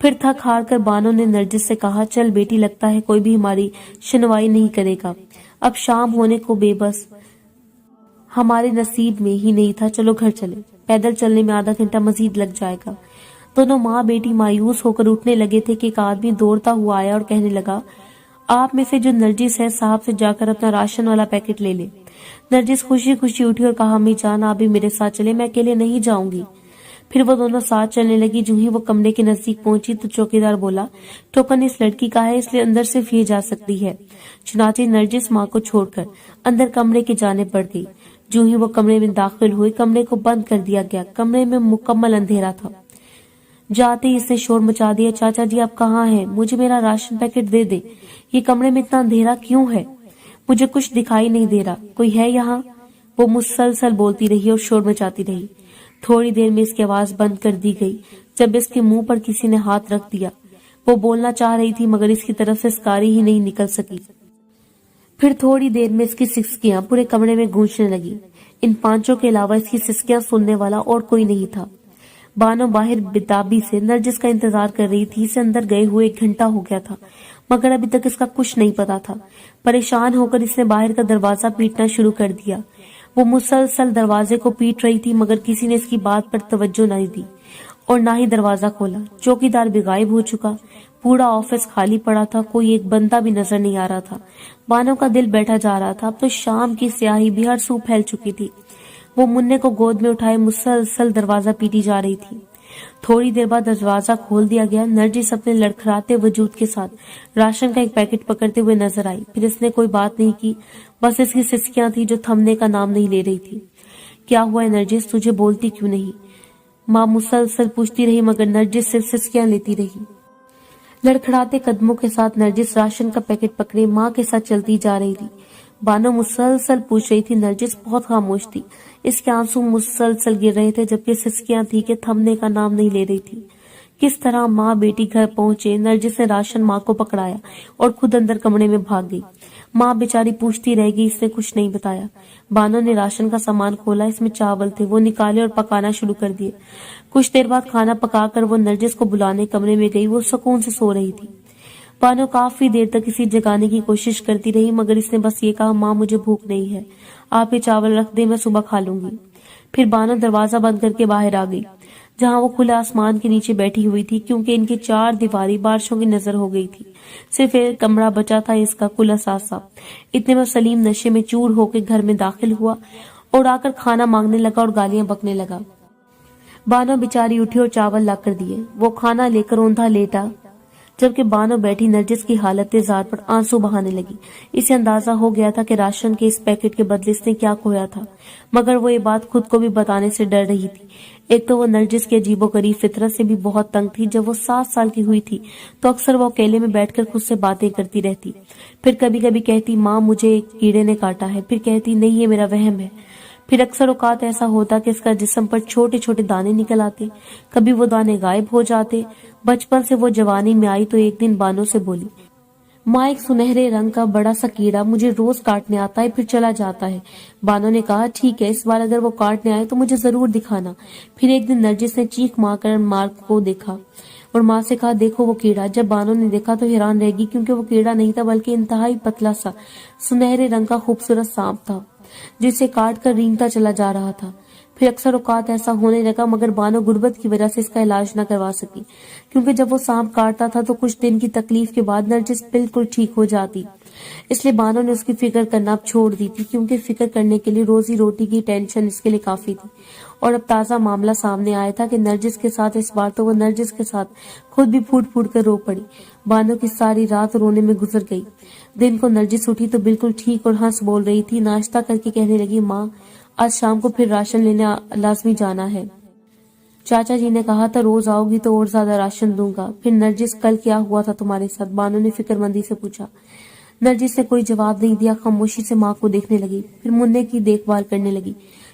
پھر تھک ہار کر بانو نے نرجس سے کہا چل بیٹی لگتا ہے کوئی بھی ہماری سنوائی نہیں کرے گا، اب شام ہونے کو بے بس ہمارے نصیب میں ہی نہیں تھا، چلو گھر چلے، پیدل چلنے میں آدھا گھنٹہ مزید لگ جائے گا۔ دونوں ماں بیٹی مایوس ہو کر اٹھنے لگے تھے کہ ایک آدمی دوڑتا ہوا آیا اور کہنے لگا آپ میں سے جو نرجس ہے صاحب سے جا کر اپنا راشن والا پیکٹ لے لے۔ نرجس خوشی خوشی اٹھی اور کہا امی جان آپ بھی میرے ساتھ چلے، میں اکیلے نہیں جاؤں گی۔ پھر وہ دونوں ساتھ چلنے لگی۔ جو ہی وہ کمرے کے نزدیک پہنچی تو چوکیدار بولا ٹوکن اس لڑکی کا ہے، اس لیے اندر صرف یہ جا سکتی ہے۔ چنانچہ نرجس ماں کو چھوڑ کر اندر کمرے کی جانب بڑھ گئی۔ جو ہی وہ کمرے میں داخل ہوئی کمرے کو بند کر دیا گیا۔ کمرے میں مکمل اندھیرا تھا۔ جاتے ہی اس نے شور مچا دیا چاچا جی آپ کہاں ہیں؟ مجھے میرا راشن پیکٹ دے دے، یہ کمرے میں اتنا اندھیرا کیوں ہے؟ مجھے کچھ دکھائی نہیں دے رہا، کوئی ہے یہاں؟ وہ مسلسل بولتی رہی اور شور مچاتی رہی۔ تھوڑی دیر میں اس کی آواز بند کر دی گئی جب اس کے منہ پر کسی نے ہاتھ رکھ دیا۔ وہ بولنا چاہ رہی تھی مگر اس کی طرف سے سکاری ہی نہیں نکل سکی۔ پھر تھوڑی دیر میں اس کی سسکیاں پورے کمرے میں گونجنے لگی۔ ان پانچوں کے علاوہ اس کی سسکیاں سننے والا اور کوئی نہیں تھا۔ بانو باہر بتابی سے نرجس کا انتظار کر رہی تھی۔ اسے اندر گئے ہوئے 1 گھنٹہ ہو گیا تھا مگر ابھی تک اس کا کچھ نہیں پتا تھا۔ پریشان ہو کر اس نے باہر کا دروازہ پیٹنا شروع کر دیا۔ وہ مسلسل دروازے کو پیٹ رہی تھی مگر کسی نے اس کی بات پر توجہ نہیں دی اور نہ ہی دروازہ کھولا۔ چوکیدار بھی غائب ہو چکا، پورا آفس خالی پڑا تھا، کوئی ایک بندہ بھی نظر نہیں آ رہا تھا۔ بانو کا دل بیٹھا جا رہا تھا۔ اب تو شام کی سیاہی بھی ہر سو پھیل چکی تھی۔ وہ مننے کو گود میں اٹھائے مسلسل دروازہ پیٹی جا رہی تھی۔ تھوڑی دیر بعد دروازہ کھول دیا گیا۔ نرجس اپنے لڑکھڑاتے وجود کے ساتھ راشن کا ایک پیکٹ پکڑتے ہوئے نظر آئی۔ پھر اس نے کوئی بات نہیں کی، بس اس کی سسکیاں تھی جو تھمنے کا نام نہیں لے رہی تھی۔ کیا ہوا ہے نرجس، تجھے بولتی کیوں نہیں؟ ماں مسلسل پوچھتی رہی مگر نرجس صرف سسکیاں لیتی رہی۔ لڑکھڑاتے قدموں کے ساتھ نرجس راشن کا پیکٹ پکڑے ماں کے ساتھ چلتی جا رہی تھی۔ بانو مسلسل پوچھ رہی تھی، نرجس بہت خاموش تھی۔ اس کے آنسو مسلسل گر رہے تھے جبکہ سسکیاں تھی کہ تھمنے کا نام نہیں لے رہی تھی۔ کس طرح ماں بیٹی گھر پہنچے۔ نرجس نے راشن ماں کو پکڑایا اور خود اندر کمرے میں بھاگ گئی۔ ماں بیچاری پوچھتی رہ گئی، اس نے کچھ نہیں بتایا۔ بانو نے راشن کا سامان کھولا، اس میں چاول تھے، وہ نکالے اور پکانا شروع کر دیے۔ کچھ دیر بعد کھانا پکا کر وہ نرجس کو بلانے کمرے میں گئی۔ وہ سکون سے سو رہی تھی۔ بانو کافی دیر تک اسے جگانے کی کوشش کرتی رہی مگر اس نے بس یہ کہا ماں مجھے بھوک نہیں ہے، آپ یہ چاول رکھ دیں، میں صبح کھا لوں گی۔ پھر بانو دروازہ بند کر کے باہر آ گئی جہاں وہ کھلے آسمان کے نیچے بیٹھی ہوئی تھی کیونکہ ان کی 4 دیواری بارشوں کی نظر ہو گئی تھی۔ صرف ایک کمرہ بچا تھا اس کا کل اثاثہ۔ اتنے میں سلیم نشے میں چور ہو کے گھر میں داخل ہوا اور آ کر کھانا مانگنے لگا اور گالیاں بکنے لگا۔ بانو بیچاری اٹھی اور چاول لا کر دیے۔ وہ کھانا لے کر اوندھا لیٹا جبکہ بانو بیٹھی نرجس کی حالت زار پر آنسو بہانے لگی۔ اسے اندازہ ہو گیا تھا کہ راشن کے اس پیکٹ کے بدلے اس نے کیا کھویا تھا مگر وہ یہ بات خود کو بھی بتانے سے ڈر رہی تھی۔ ایک تو وہ نرجس کے عجیب و غریب فطرت سے بھی بہت تنگ تھی۔ جب وہ 7 سال کی ہوئی تھی تو اکثر وہ اکیلے میں بیٹھ کر خود سے باتیں کرتی رہتی۔ پھر کبھی کبھی کہتی ماں مجھے ایک کیڑے نے کاٹا ہے، پھر کہتی نہیں یہ میرا وہم ہے۔ پھر اکثر اوقات ایسا ہوتا کہ اس کا جسم پر چھوٹے چھوٹے دانے نکل آتے، کبھی وہ دانے غائب ہو جاتے۔ بچپن سے وہ جوانی میں آئی تو ایک دن بانو سے بولی ماں ایک سنہرے رنگ کا بڑا سا کیڑا مجھے روز کاٹنے آتا ہے پھر چلا جاتا ہے۔ بانو نے کہا ٹھیک ہے، اس بار اگر وہ کاٹنے آئے تو مجھے ضرور دکھانا۔ پھر ایک دن نرجس نے چیخ مار کر ماں کو دیکھا اور ماں سے کہا دیکھو وہ کیڑا۔ جب بانو نے دیکھا تو حیران رہ گئی کیونکہ وہ کیڑا نہیں تھا بلکہ انتہائی پتلا سا سنہرے رنگ کا خوبصورت سانپ تھا جسے کاٹ کر رینگتا چلا جا رہا تھا۔ پھر اکثر اوقات ایسا ہونے لگا مگر بانو غربت کی وجہ سے اس کا علاج نہ کروا سکی کیونکہ جب وہ سانپ کاٹتا تھا تو کچھ دن کی تکلیف کے بعد نرجس بالکل ٹھیک ہو جاتی۔ اس لیے بانو نے اس کی فکر کرنا اب چھوڑ دی تھی کیونکہ فکر کرنے کے لیے روزی روٹی کی ٹینشن اس کے لیے کافی تھی۔ اور اب تازہ معاملہ سامنے آیا تھا کہ نرجس کے ساتھ اس بار تو وہ نرجس کے ساتھ خود بھی پھوٹ پھوٹ کر رو پڑی۔ بانو کی ساری رات رونے میں گزر گئی۔ دن کو نرجس اٹھی تو بالکل ٹھیک اور ہنس بول رہی تھی۔ ناشتہ کر کے کہنے لگی ماں آج شام کو پھر راشن لینے لازمی جانا ہے، چاچا جی نے کہا تھا روز آؤ گی تو اور زیادہ راشن دوں گا۔ پھر نرجس کل کیا ہوا تھا تمہارے ساتھ؟ بانو نے فکر مندی سے پوچھا۔ نرجس نے کوئی جواب نہیں دیا، خاموشی سے ماں کو دیکھنے لگی، پھر مننے کی دیکھ بھال کرنے لگی۔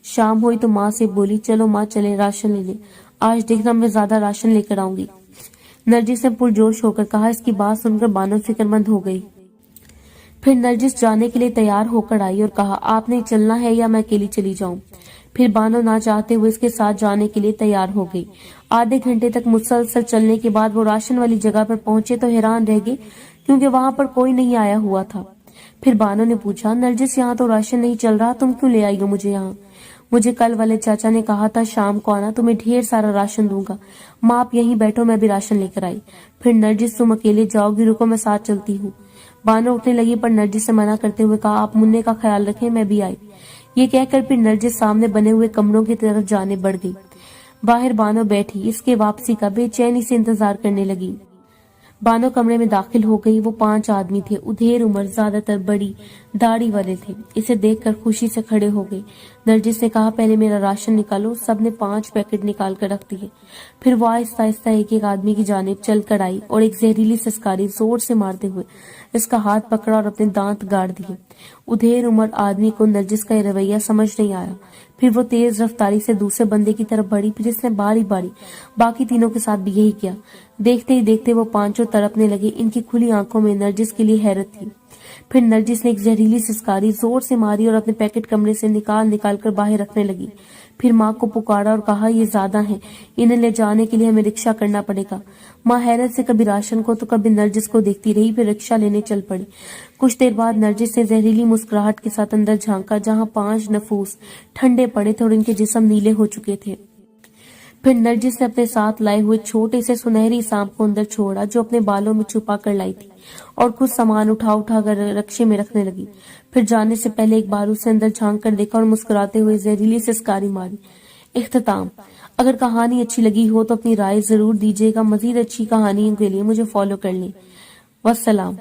شام ہوئی تو ماں سے بولی چلو ماں چلیں راشن لینے، آج دیکھنا میں زیادہ راشن لے کر آؤں گی۔ نرجس نے پرجوش ہو کر کہا۔ اس کی بات سن کر بانو فکر مند ہو گئی۔ پھر نرجس جانے کے لیے تیار ہو کر آئی اور کہا آپ نے چلنا ہے یا میں اکیلی چلی جاؤں؟ پھر بانو نہ چاہتے ہوئے اس کے ساتھ جانے کے لیے تیار ہو گئی۔ آدھے گھنٹے تک مسلسل چلنے کے بعد وہ راشن والی جگہ پر پہنچے تو حیران رہ گئے کیونکہ وہاں پر کوئی نہیں آیا ہوا تھا۔ پھر بانو نے پوچھا، نرجس یہاں تو راشن نہیں چل رہا، تم کیوں لے آئی ہو مجھے یہاں؟ مجھے کل والے چاچا نے کہا تھا شام کو آنا، تمہیں ڈھیر سارا راشن دوں گا۔ ماں آپ یہیں بیٹھو، میں بھی راشن لے کر آئی۔ پھر نرجس تم اکیلے جاؤ گی؟ رکو میں ساتھ چلتی ہوں۔ بانو اٹھنے لگی پر نرجس سے منع کرتے ہوئے کہا، آپ مننے کا خیال رکھیں، میں بھی آئی۔ یہ کہہ کر پھر نرجس سامنے بنے ہوئے کمروں کی طرف جانے بڑھ گئی۔ باہر بانو بیٹھی اس کے واپسی کا بے چینی سے انتظار کرنے لگی۔ بانو کمرے میں داخل ہو گئی۔ وہ 5 آدمی تھے، ادھیر عمر، زیادہ تر بڑی داڑھی والے تھے۔ اسے دیکھ کر خوشی سے کھڑے ہو گئے۔ نرجس نے کہا، پہلے میرا راشن نکالو۔ سب نے 5 پیکٹ نکال کر رکھ دیے۔ پھر وہ آہستہ آہستہ ایک ایک آدمی کی جانب چل کر آئی اور ایک زہریلی سسکاری زور سے مارتے ہوئے اس کا ہاتھ پکڑا اور اپنے دانت گاڑ دیے۔ ادھیر عمر آدمی کو نرجس کا یہ رویہ سمجھ نہیں آیا۔ پھر وہ تیز رفتاری سے دوسرے بندے کی طرف بڑھی، پھر اس نے باری باری باقی تینوں کے ساتھ بھی یہی کیا۔ دیکھتے ہی دیکھتے وہ پانچوں تڑپنے لگے۔ ان کی کھلی آنکھوں میں نرجس کے لیے حیرت تھی۔ پھر نرجس نے ایک زہریلی سسکاری زور سے ماری اور اپنے پیکٹ کمرے سے نکال کر باہر رکھنے لگی۔ پھر ماں کو پکارا اور کہا، یہ زیادہ ہیں، انہیں لے جانے کے لیے ہمیں رکشا کرنا پڑے گا۔ ماں حیرت سے کبھی راشن کو تو کبھی نرجس کو دیکھتی رہی، پھر رکشا لینے چل پڑی۔ کچھ دیر بعد نرجس نے زہریلی مسکراہٹ کے ساتھ اندر جھانکا جہاں 5 نفوس ٹھنڈے پڑے تھے اور ان کے جسم نیلے ہو چکے تھے۔ پھر نرجس نے اپنے ساتھ لائے ہوئے چھوٹے سے سنہری سانپ کو اندر چھوڑا جو اپنے بالوں میں چھپا کر لائی تھی، اور کچھ سامان اٹھا کر رکشے میں رکھنے لگی۔ پھر جانے سے پہلے ایک بار اسے اندر جھانک کر دیکھا اور مسکراتے ہوئے زہریلی سسکاری ماری۔ اختتام: اگر کہانی اچھی لگی ہو تو اپنی رائے ضرور دیجیے گا۔ مزید اچھی کہانیوں کے لیے مجھے فالو کر لیں۔ والسلام۔